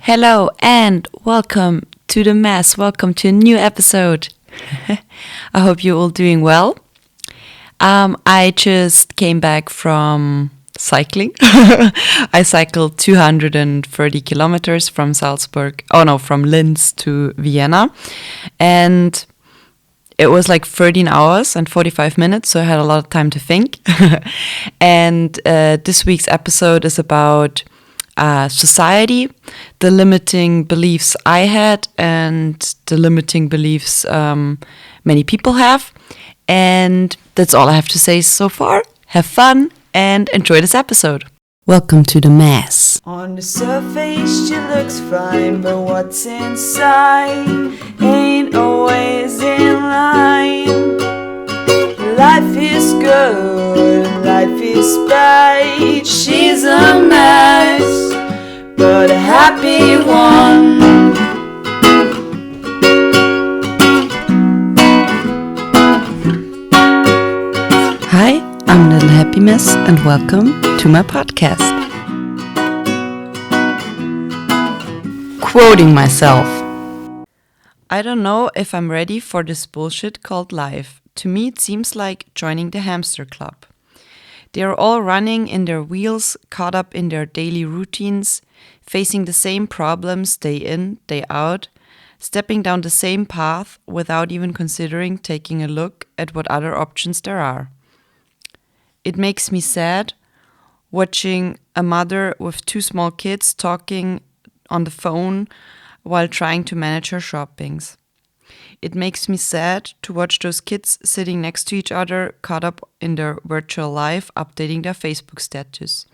Hello and welcome to the mess. Welcome to a new episode. I hope you're all doing well. I just came back from cycling. I cycled 230 kilometers from from Linz to Vienna. And it was like 13 hours and 45 minutes, so I had a lot of time to think. And this week's episode is about society, the limiting beliefs I had and the limiting beliefs many people have. And that's all I have to say so far. Have fun and enjoy this episode. Welcome to the mess. On the surface she looks fine, but what's inside ain't always in line. Life is good, life is bad. She's a mess, but a happy one. Hi, I'm Little Happy Mess and welcome to my podcast. Quoting myself. I don't know if I'm ready for this bullshit called life. To me, it seems like joining the hamster club. They are all running in their wheels, caught up in their daily routines, facing the same problems day in, day out, stepping down the same path without even considering taking a look at what other options there are. It makes me sad watching a mother with two small kids talking on the phone while trying to manage her shoppings. It makes me sad to watch those kids sitting next to each other, caught up in their virtual life, updating their Facebook status.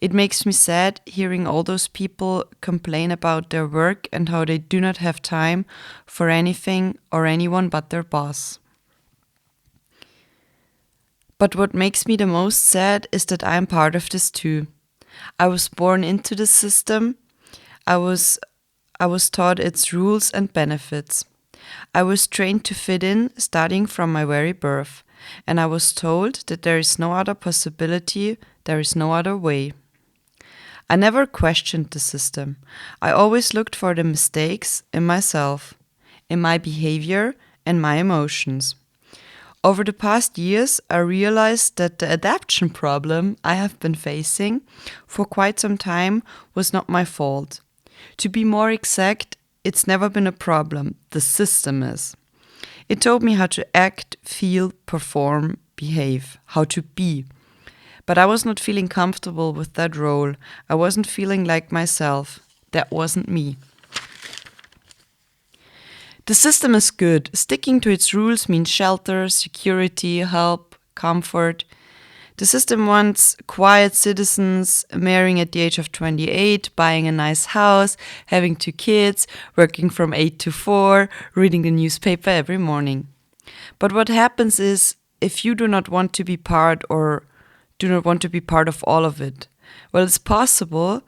It makes me sad hearing all those people complain about their work and how they do not have time for anything or anyone but their boss. But what makes me the most sad is that I am part of this too. I was born into the system. I was taught its rules and benefits. I was trained to fit in starting from my very birth, and I was told that there is no other possibility, there is no other way. I never questioned the system. I always looked for the mistakes in myself, in my behavior and my emotions. Over the past years, I realized that the adaptation problem I have been facing for quite some time was not my fault. To be more exact, it's never been a problem, the system is. It told me how to act, feel, perform, behave, how to be. But I was not feeling comfortable with that role. I wasn't feeling like myself. That wasn't me. The system is good. Sticking to its rules means shelter, security, help, comfort. The system wants quiet citizens, marrying at the age of 28, buying a nice house, having 2 kids, working from 8 to 4, reading the newspaper every morning. But what happens is, if you do not want to be part or do not want to be part of all of it, well, it's possible,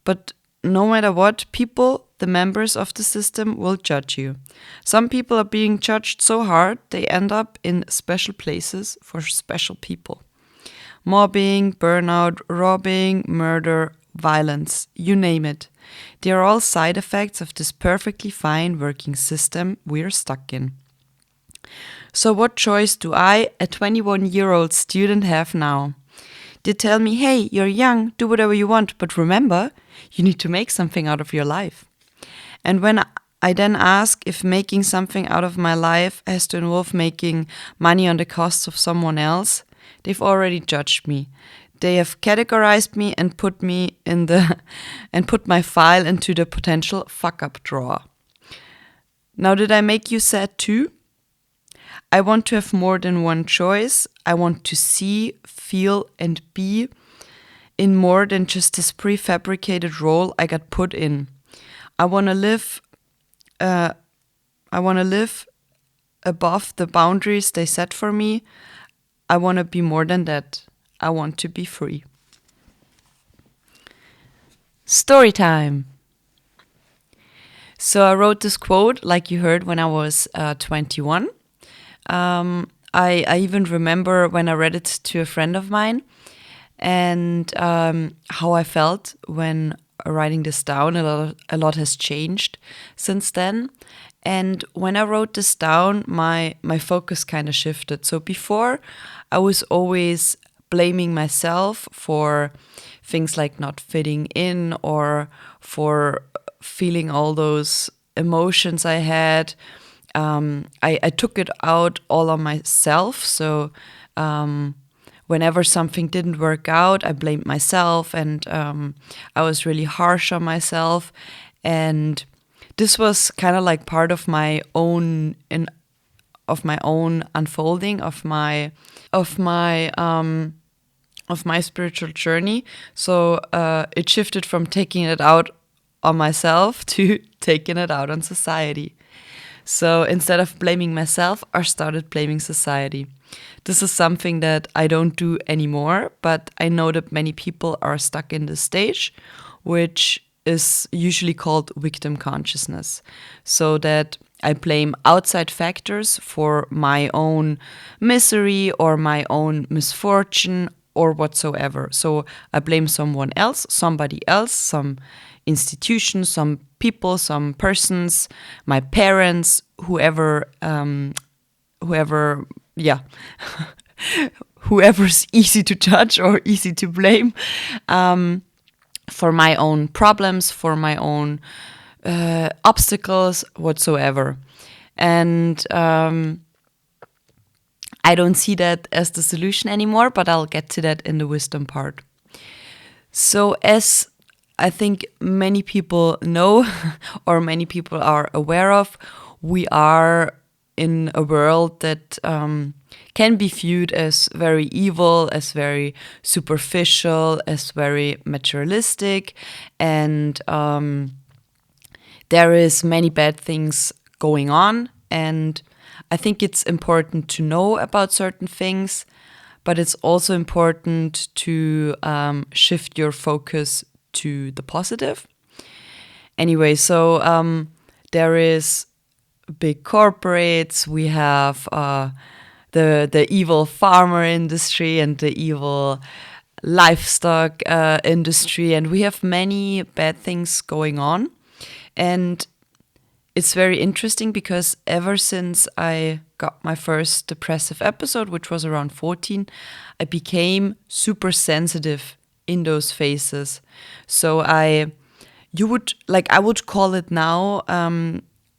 but no matter what, people, the members of the system, will judge you. Some people are being judged so hard, they end up in special places for special people. Mobbing, burnout, robbing, murder, violence, you name it. They are all side effects of this perfectly fine working system we're stuck in. So what choice do I, a 21-year-old student, have now? They tell me, hey, you're young, do whatever you want, but remember, you need to make something out of your life. And when I then ask if making something out of my life has to involve making money on the costs of someone else, they've already judged me. They have categorized me and put my file into the potential fuck-up drawer. Now, did I make you sad too? I want to have more than one choice. I want to see, feel, and be in more than just this prefabricated role I got put in. I want to live above the boundaries they set for me. I want to be more than that. I want to be free. Storytime. So I wrote this quote, like you heard, when I was 21. I even remember when I read it to a friend of mine and how I felt when writing this down, a lot has changed since then. And when I wrote this down, my focus kind of shifted. So before, I was always blaming myself for things like not fitting in or for feeling all those emotions I had. I took it out all on myself. So whenever something didn't work out, I blamed myself, and I was really harsh on myself. And this was kind of like part of my own unfolding of my spiritual journey. So it shifted from taking it out on myself to taking it out on society. So instead of blaming myself, I started blaming society. This is something that I don't do anymore, but I know that many people are stuck in this stage, which is usually called victim consciousness. So that I blame outside factors for my own misery or my own misfortune or whatsoever. So I blame someone else, somebody else, some institution, some people, some persons, my parents, whoever, yeah, whoever's easy to judge or easy to blame, for my own problems, for my own obstacles, whatsoever. And I don't see that as the solution anymore, but I'll get to that in the wisdom part. So as I think many people know or many people are aware of, we are in a world that can be viewed as very evil, as very superficial, as very materialistic, and there is many bad things going on. And I think it's important to know about certain things, but it's also important to shift your focus to the positive. Anyway, so there is big corporates, we have the evil farmer industry and the evil livestock industry, and we have many bad things going on. And it's very interesting because ever since I got my first depressive episode, which was around 14, I became super sensitive in those phases. So I would call it now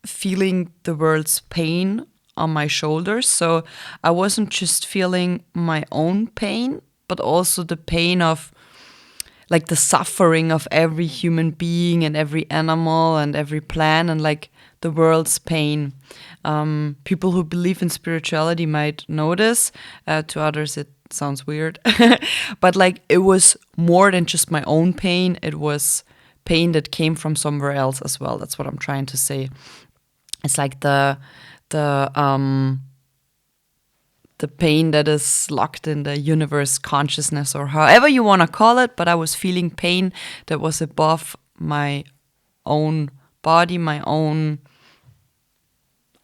feeling the world's pain on my shoulders. So I wasn't just feeling my own pain, but also the pain of like the suffering of every human being and every animal and every plant, and like the world's pain. People who believe in spirituality might know this. To others, it sounds weird. But like it was more than just my own pain. It was pain that came from somewhere else as well. That's what I'm trying to say. It's like the pain that is locked in the universe consciousness, or however you want to call it. But I was feeling pain that was above my own body, my own,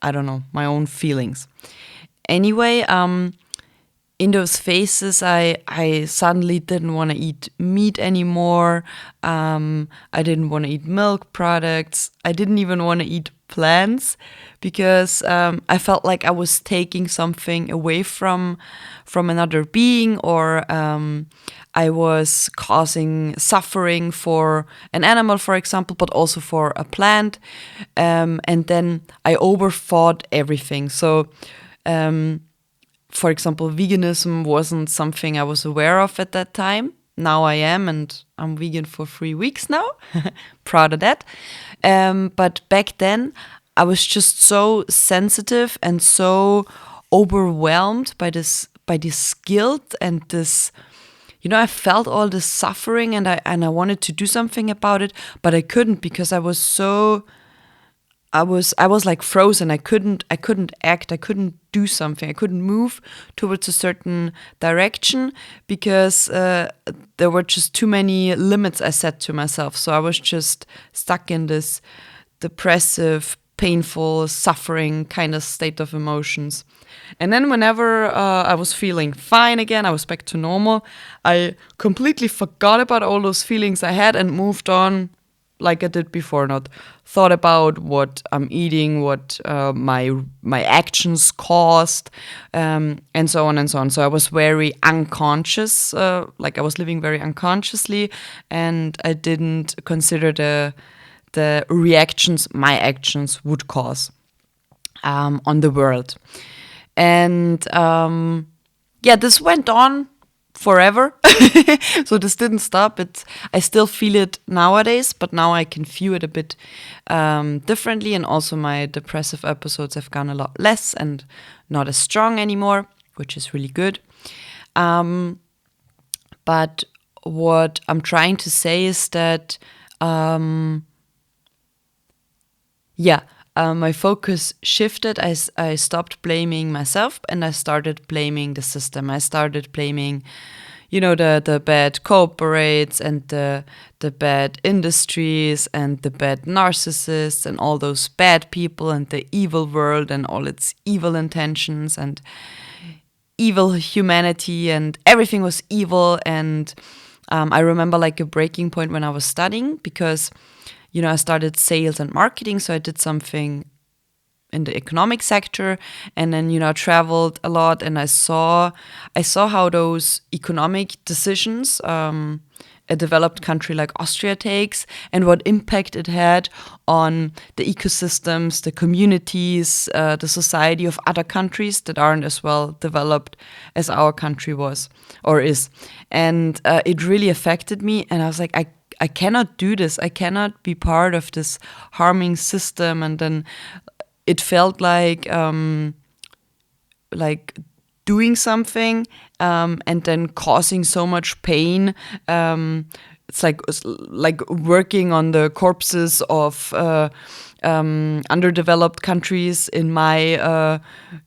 I don't know, my own feelings. Anyway, in those phases, I suddenly didn't want to eat meat anymore. I didn't want to eat milk products. I didn't even want to eat plants because I felt like I was taking something away from another being, or I was causing suffering for an animal, for example, but also for a plant. And then I overthought everything. So, for example, veganism wasn't something I was aware of at that time. Now I am, and I'm vegan for 3 weeks now. Proud of that. But back then, I was just so sensitive and so overwhelmed by this guilt and this. I felt all this suffering, and I wanted to do something about it, but I couldn't because I was like frozen. I couldn't act. I couldn't do something. I couldn't move towards a certain direction because there were just too many limits I set to myself. So I was just stuck in this depressive, painful, suffering kind of state of emotions. And then whenever I was feeling fine again, I was back to normal, I completely forgot about all those feelings I had and moved on like I did before, not thought about what I'm eating, what my actions caused, and so on and so on. So I was very unconscious, like I was living very unconsciously, and I didn't consider the reactions my actions would cause on the world. And yeah, this went on forever. So this didn't stop. I still feel it nowadays, but now I can view it a bit differently. And also my depressive episodes have gone a lot less and not as strong anymore, which is really good. But what I'm trying to say is that, my focus shifted. I stopped blaming myself and I started blaming the system. I started blaming, the bad corporates and the bad industries and the bad narcissists and all those bad people and the evil world and all its evil intentions and evil humanity, and everything was evil. And I remember like a breaking point when I was studying, because I started sales and marketing, so I did something in the economic sector, and then I traveled a lot, and I saw how those economic decisions a developed country like Austria takes, and what impact it had on the ecosystems, the communities, the society of other countries that aren't as well developed as our country was or is. And it really affected me, and I was like, I cannot do this. I cannot be part of this harming system. And then it felt like doing something and then causing so much pain. It's like working on the corpses of underdeveloped countries in my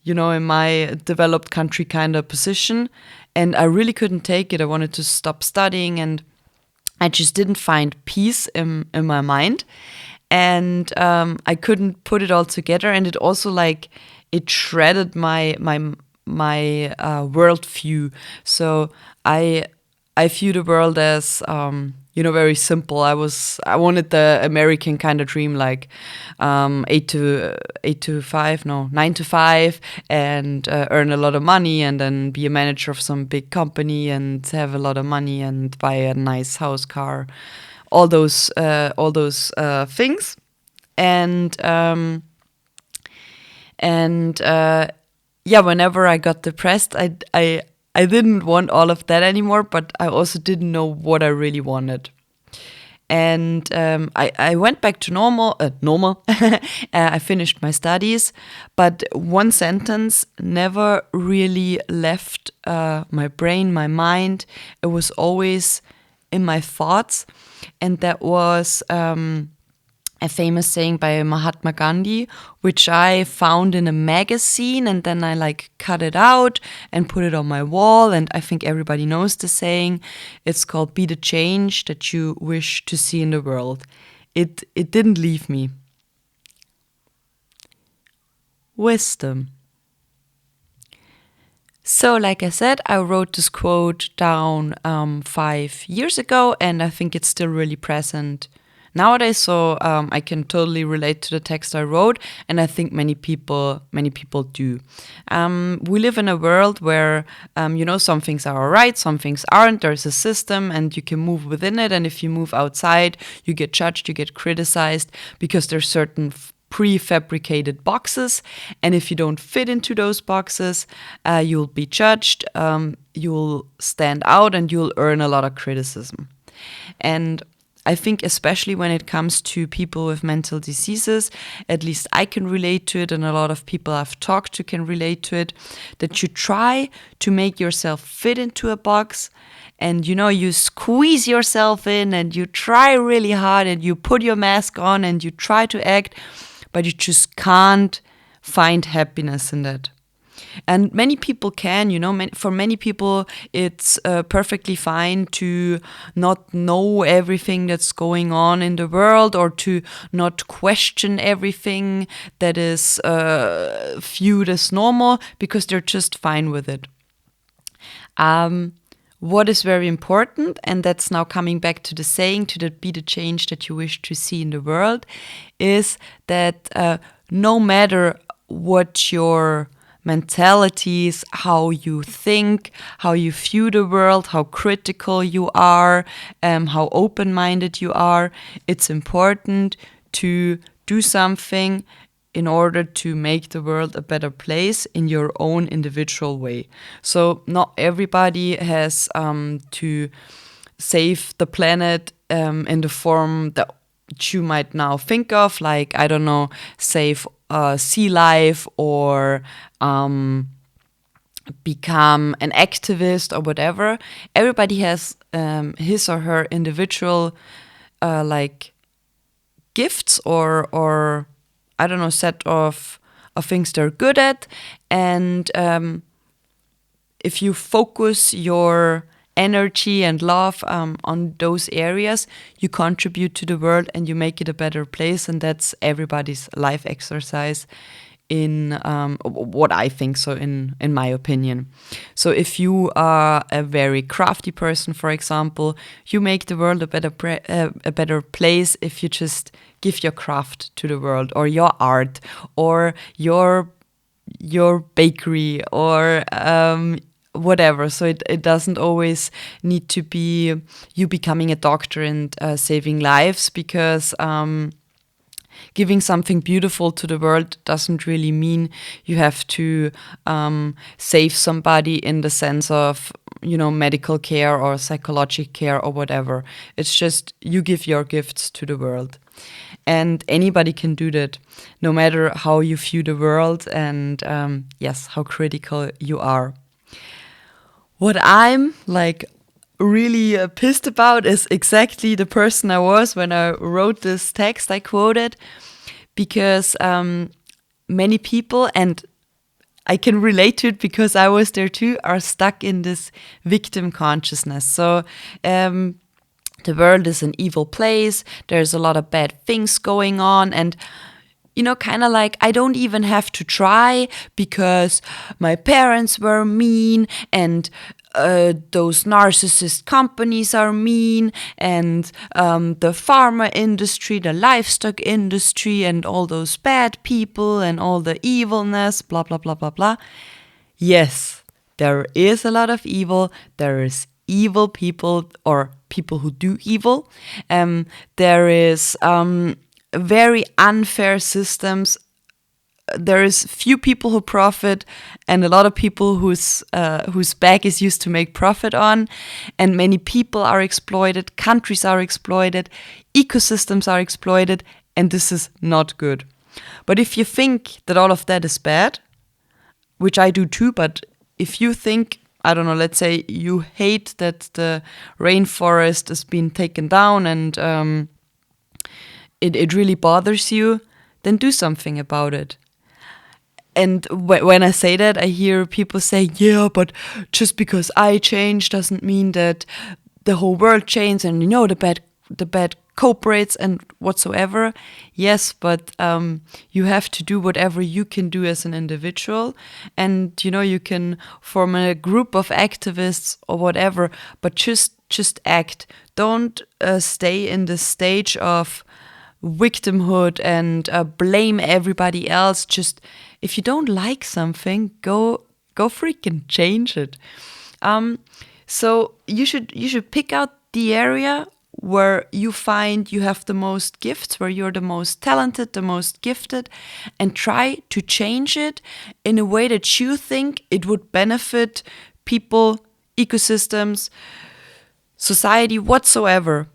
in my developed country kind of position. And I really couldn't take it. I wanted to stop studying, and I just didn't find peace in my mind, and I couldn't put it all together. And it also it shredded my worldview. So I view the world as very simple. I wanted the American kind of dream, like 9 to 5, and earn a lot of money, and then be a manager of some big company and have a lot of money and buy a nice house, car, all those things. And whenever I got depressed, I didn't want all of that anymore, but I also didn't know what I really wanted. And I went back to normal. I finished my studies, but one sentence never really left my brain, my mind. It was always in my thoughts, and that was a famous saying by Mahatma Gandhi, which I found in a magazine, and then I cut it out and put it on my wall. And I think everybody knows the saying. It's called "Be the change that you wish to see in the world." It didn't leave me. Wisdom. So, like I said, I wrote this quote down 5 years ago, and I think it's still really present nowadays. So I can totally relate to the text I wrote, and I think many people do. We live in a world where some things are alright, some things aren't. There's a system, and you can move within it. And if you move outside, you get judged, you get criticized, because there's certain prefabricated boxes, and if you don't fit into those boxes, you'll be judged, you'll stand out, and you'll earn a lot of criticism. And I think especially when it comes to people with mental diseases, at least I can relate to it, and a lot of people I've talked to can relate to it, that you try to make yourself fit into a box, and you squeeze yourself in, and you try really hard, and you put your mask on, and you try to act, but you just can't find happiness in that. And many people can, for many people, it's perfectly fine to not know everything that's going on in the world, or to not question everything that is viewed as normal, because they're just fine with it. What is very important, and that's now coming back to the saying, to be the change that you wish to see in the world, is that no matter what your mentality is, how you think, how you view the world, how critical you are, how open-minded you are, it's important to do something in order to make the world a better place in your own individual way. So not everybody has to save the planet in the form that you might now think of, like, I don't know, save sea life, or become an activist or whatever. Everybody has his or her individual gifts, or I don't know, set of things they're good at. And if you focus your energy and love on those areas, you contribute to the world and you make it a better place. And that's everybody's life exercise, in what I think so, in my opinion. So if you are a very crafty person, for example, you make the world a better place if you just give your craft to the world, or your art, or your bakery, or whatever. So it doesn't always need to be you becoming a doctor and saving lives, because giving something beautiful to the world doesn't really mean you have to save somebody in the sense of, medical care or psychological care or whatever. It's just you give your gifts to the world. And anybody can do that, no matter how you view the world, and yes, how critical you are. What I'm really pissed about is exactly the person I was when I wrote this text I quoted, because many people, and I can relate to it because I was there too, are stuck in this victim consciousness. So the world is an evil place, there's a lot of bad things going on, and kind of like, I don't even have to try because my parents were mean, and those narcissist companies are mean, and the pharma industry, the livestock industry, and all those bad people, and all the evilness, blah, blah, blah, blah, blah. Yes, there is a lot of evil. There is evil people, or people who do evil. There is very unfair systems. There is few people who profit, and a lot of people whose back is used to make profit on, and many people are exploited, countries are exploited, ecosystems are exploited, and this is not good. But if you think that all of that is bad, which I do too, but if you think, I don't know, let's say you hate that the rainforest has been taken down, and it really bothers you, then do something about it. And when I say that, I hear people say, yeah, but just because I change doesn't mean that the whole world changes, and the bad cooperates and whatsoever. Yes, but you have to do whatever you can do as an individual, and you can form a group of activists or whatever, but just act. Don't stay in the stage of victimhood and blame everybody else. Just, if you don't like something, go freaking change it. So you should pick out the area where you find you have the most gifts, where you're the most talented, the most gifted, and try to change it in a way that you think it would benefit people, ecosystems, society, whatsoever.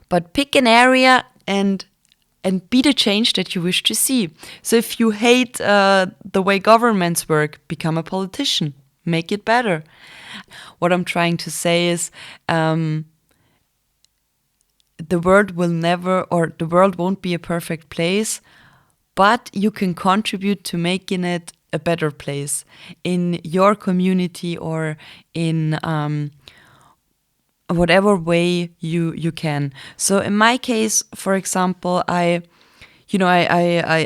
But pick an area and be the change that you wish to see. So if you hate the way governments work, become a politician. Make it better. What I'm trying to say is the world won't be a perfect place, but you can contribute to making it a better place in your community or in whatever way you can. So in my case, for example, I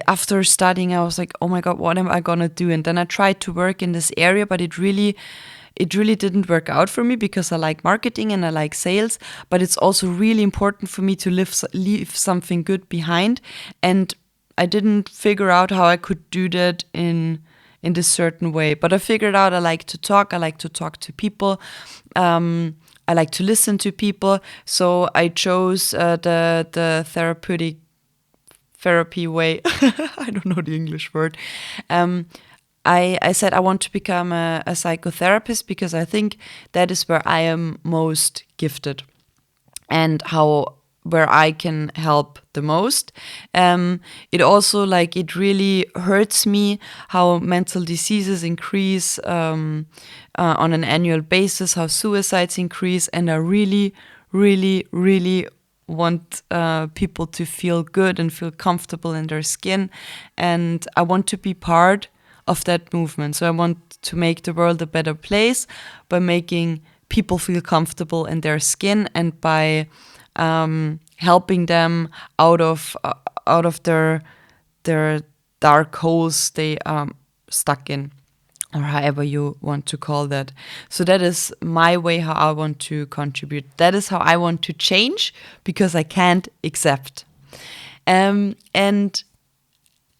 after studying, I was like, oh my God, what am I gonna do? And then I tried to work in this area, but it really didn't work out for me because I like marketing and I like sales, but it's also really important for me to leave something good behind. And I didn't figure out how I could do that in this certain way. But I figured out I like to talk to people. I like to listen to people. So I chose the therapy way. I don't know the English word. I said I want to become a psychotherapist because I think that is where I am most gifted and where I can help the most. It also it really hurts me how mental diseases increase on an annual basis, how suicides increase, and I really, really, really want people to feel good and feel comfortable in their skin, and I want to be part of that movement. So I want to make the world a better place by making people feel comfortable in their skin and by helping them out of their dark holes they stuck in, or however you want to call that. So that is my way how I want to contribute. That is how I want to change, because I can't accept. And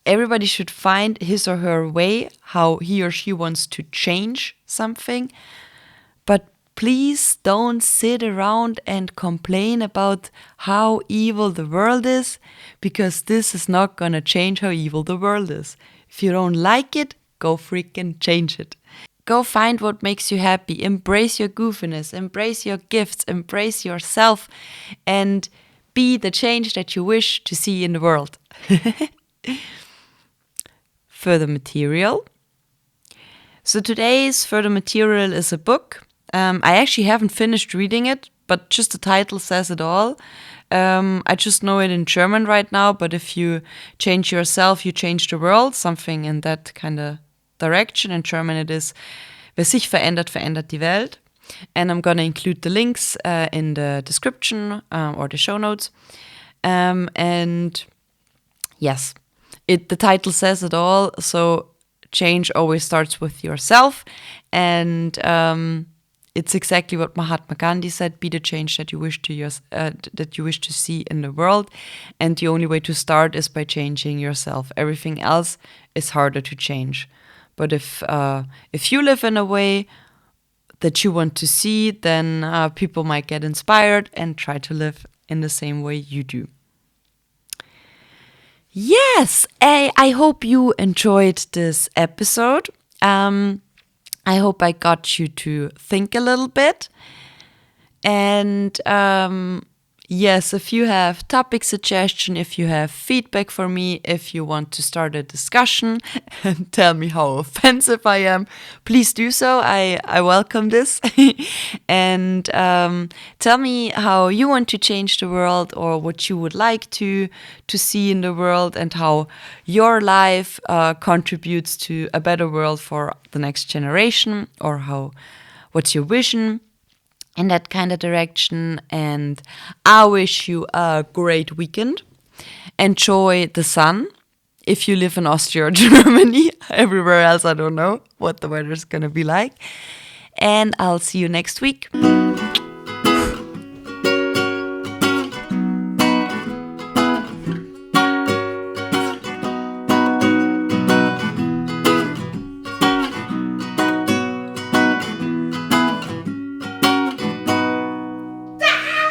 everybody should find his or her way how he or she wants to change something. But please don't sit around and complain about how evil the world is, because this is not gonna change how evil the world is. If you don't like it, go freaking change it. Go find what makes you happy. Embrace your goofiness. Embrace your gifts. Embrace yourself. And be the change that you wish to see in the world. Further material. So today's further material is a book. I actually haven't finished reading it, but just the title says it all. I just know it in German right now, but if you change yourself, you change the world, something in that kind of direction. In German it is, wer sich verändert, verändert die Welt. And I'm going to include the links in the description or the show notes. And yes, the title says it all. So change always starts with yourself. And it's exactly what Mahatma Gandhi said: be the change that you wish to see in the world. And the only way to start is by changing yourself. Everything else is harder to change. But if you live in a way that you want to see, then people might get inspired and try to live in the same way you do. Yes, I hope you enjoyed this episode. I hope I got you to think a little bit. And yes, if you have topic suggestion, if you have feedback for me, if you want to start a discussion and tell me how offensive I am, please do so. I welcome this. And tell me how you want to change the world, or what you would like to see in the world, and how your life contributes to a better world for the next generation, or what's your vision in that kind of direction. And I wish you a great weekend. Enjoy the sun. If you live in Austria or Germany, everywhere else, I don't know what the weather is going to be like. And I'll see you next week.